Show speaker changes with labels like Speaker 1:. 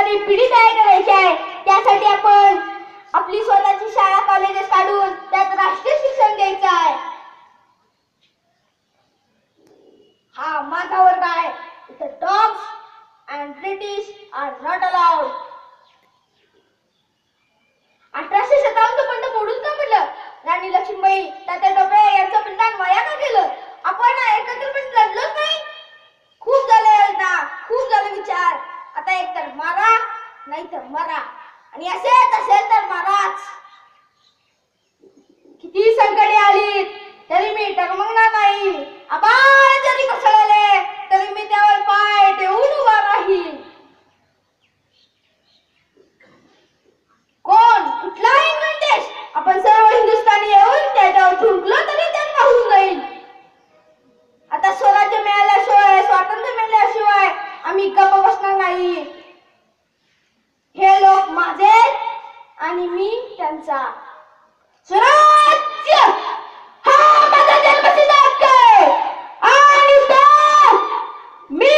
Speaker 1: येणारी पिढी तयार करायची आहे. त्यासाठी आपण आपली स्वतःची शाळा कॉलेजेस काढून त्यात राष्ट्रीय शिक्षण द्यायचं आहे. हा माझा वर्ग आहे. इथे dogs and British are not allowed. 1857 बंड मोडून का पडलं? राणी लक्ष्मीबाई, तात्या टोपे यांचं बलिदान वाया का गेलं? आपण एकत्रपणे लढलोच नाही. खूप झाले योजना, खूप झाले विचार. आता एक तर मारा नाही तर मरा, आणि असेच असेल तर माराच. किती संकटे आली तरी मी डगमगणार नाही. आभाळ जरी कोसळले तरी मी त्यावर पाय ठेवून उभा राहील. कोण कुठलाही इंग्लंड देश, आपण सर्व हिंदुस्थानी येऊन त्याच्यावर थुंकलो तरी त्यात वाहून जाईल. आता स्वराज्य मिळाल्याशिवाय, स्वातंत्र्य मिळाल्याशिवाय आम्ही गप्प बसणार नाही. हे लोक माझे आणि मी त्यांचा. स्वराज्य हा माझा जन्मसिद्ध हक्क आहे आणि तो मी